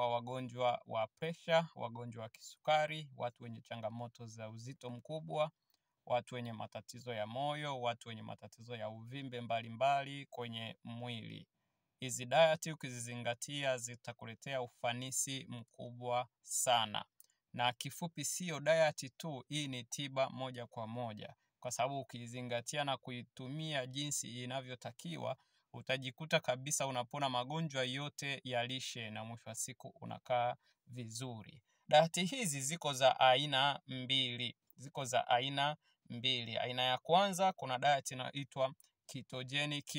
kwa wagonjwa wa pressure, wagonjwa wa kisukari, watu wenye changamoto za uzito mkubwa, watu wenye matatizo ya moyo, watu wenye matatizo ya uvimbe mbalimbali kwenye mwili. Hizi diet ukizizingatia zitakuletea ufanisi mkubwa sana. Na kifupi sio diet tu, hii ni tiba moja kwa moja. Kwa sababu ukizingatia na kuitumia jinsi inavyotakiwa, utajikuta kabisa unapona magonjwa yote ya lishe na mwisho wa siku unakaa vizuri. Diet hizi ziko za aina mbili. Aina ya kwanza kuna diet inaitwa ketogenic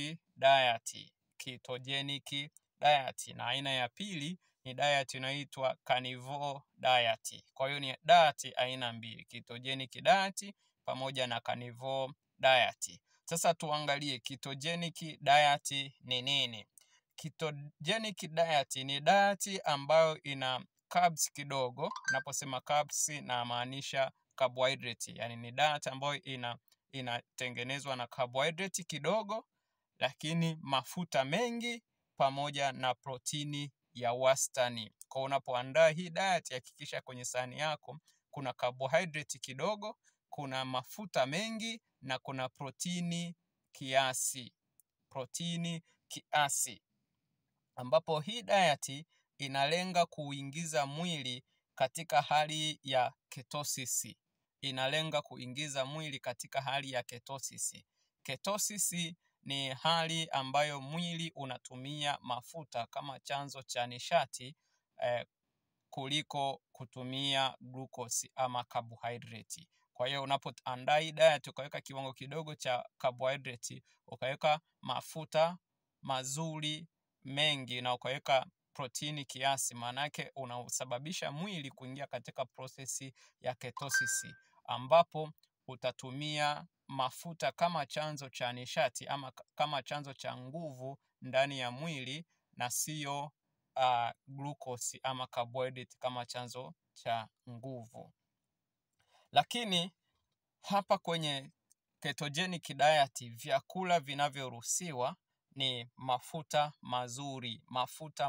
diet. Na aina ya pili ni diet inaitwa carnivore diet. Kwa hiyo ni diet aina mbili, ketogenic diet pamoja na carnivore diet. Sasa tuangalie ketogenic diet ni nini? Ketogenic diet ni diet ambayo ina carbs kidogo. Naposema carbs na maanisha carbohydrate. Yani ni diet ambayo inatengenezwa na carbohydrate kidogo, lakini mafuta mengi pamoja na protini ya wastani. Kwa unapoandaa hii diet hakikisha kwenye sahani yako kuna carbohydrate kidogo, kuna mafuta mengi na kuna protini kiasi. Ambapo hii diet inalenga kuingiza mwili katika hali ya ketosis. Ketosis ni hali ambayo mwili unatumia mafuta kama chanzo cha nishati kuliko kutumia glucose ama carbohydrate. Kwa hiyo unapoandaa hii diet ukaweka kiwango kidogo cha carbohydrate, ukaweka mafuta mazuri mengi na ukaweka protini kiasi, manake unasababisha mwili kuingia katika prosesi ya ketosis, ambapo utatumia mafuta kama chanzo cha nishati ama kama chanzo cha nguvu ndani ya mwili na sio glucose ama carbohydrate kama chanzo cha nguvu. Lakini hapa kwenye ketogenic diet vyakula vinavyoruhusiwa ni mafuta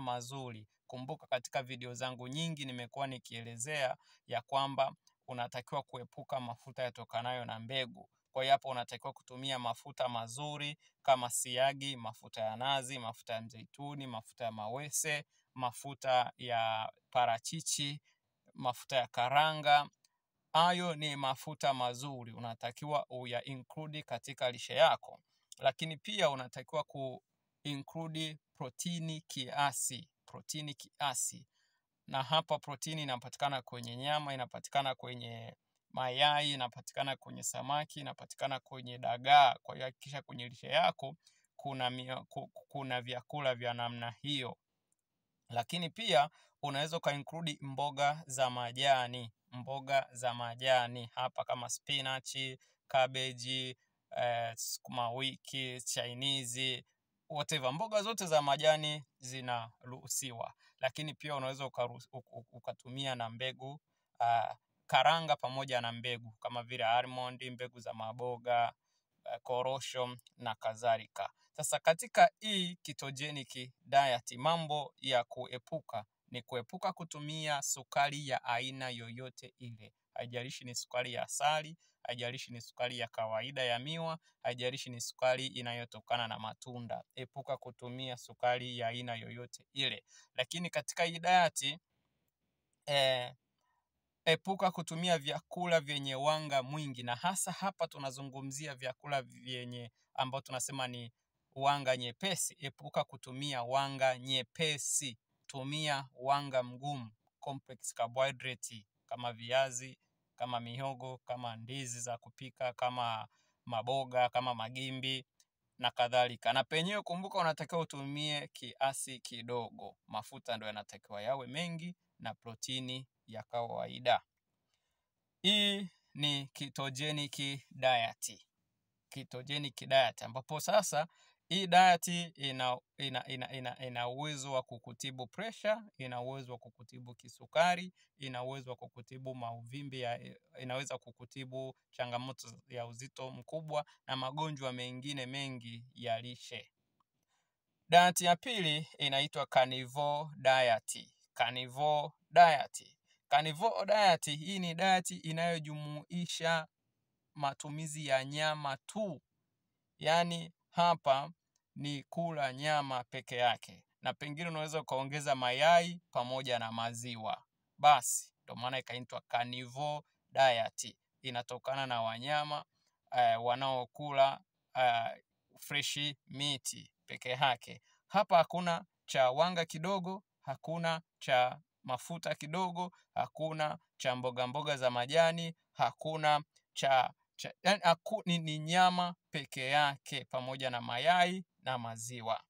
mazuri. Kumbuka katika video zangu nyingi nimekuwa nikielezea ya kwamba unatakiwa kuepuka mafuta yatokanayo na mbegu. Kwa hiyo hapo unatakiwa kutumia mafuta mazuri kama siagi, mafuta ya nazi, mafuta ya mzeituni, mafuta ya mawese, mafuta ya parachichi, mafuta ya karanga. Hayo ni mafuta mazuri, unatakiwa uya include katika lishe yako. Lakini pia unatakiwa include protini kiasi. Na hapa protini inapatikana kwenye nyama, inapatikana kwenye mayai, inapatikana kwenye samaki, inapatikana kwenye dagaa. Kwa hiyo hakikisha kwenye lishe yako kuna vyakula vya namna hiyo. Lakini pia unaweza include mboga za majani hapa kama spinach, cabbage, sukuma wiki, chinese, whatever. Mboga zote za majani zinaruhusiwa. Lakini pia unaweza ukatumia na mbegu karanga pamoja na mbegu kama vile almond, mbegu za maboga, korosho na kadhalika. Sasa katika hii ketogenic diet mambo ya kuepuka ni kuepuka kutumia sukari ya aina yoyote ile. Haijalishi ni sukari ya asali, haijalishi ni sukari ya kawaida ya miwa, haijalishi ni sukari inayotokana na matunda. Epuka kutumia sukari ya aina yoyote ile. Lakini katika hii diet epuka kutumia vyakula vyenye wanga mwingi, na hasa hapa tunazungumzia vyakula vyenye ambao tunasema ni wanga nyepesi. Epuka kutumia wanga nyepesi, tumia wanga mgumu, complex carbohydrate kama viazi, kama mihogo, kama ndizi za kupika, kama maboga, kama magimbi na kadhalika. Na penyewe kumbuka unatakiwa utumie kiasi kidogo. Mafuta ndio yanatakiwa yawe mengi na protini ya kawaida. Hii ni ketogenic diet. Ambapo sasa hii diet ina uwezo wa kukutibu pressure, ina uwezo wa kukutibu kisukari, ina uwezo wa kukutibu mauvimbe, inaweza kukutibu changamoto ya uzito mkubwa na magonjwa mengine mengi ya lishe. Diet ya pili inaitwa carnivore diet. carnivore diet. Carnivore diet hii ni diet inayojumuisha matumizi ya nyama tu. Yaani hapa ni kula nyama peke yake, na pengine unaweza ukaongeza mayai pamoja na maziwa. Basi ndio maana ikaitwa carnivore diet. Inatokana na wanyama wanaokula fresh meat peke yake. Hapa hakuna cha wanga kidogo, hakuna cha mafuta kidogo, hakuna cha mboga mboga za majani, hakuna ni nyama peke yake pamoja na mayai na maziwa.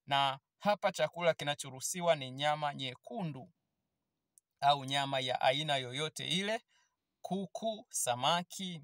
Na hapa chakula kinachoruhusiwa ni nyama nyekundu au nyama ya aina yoyote ile: kuku, samaki,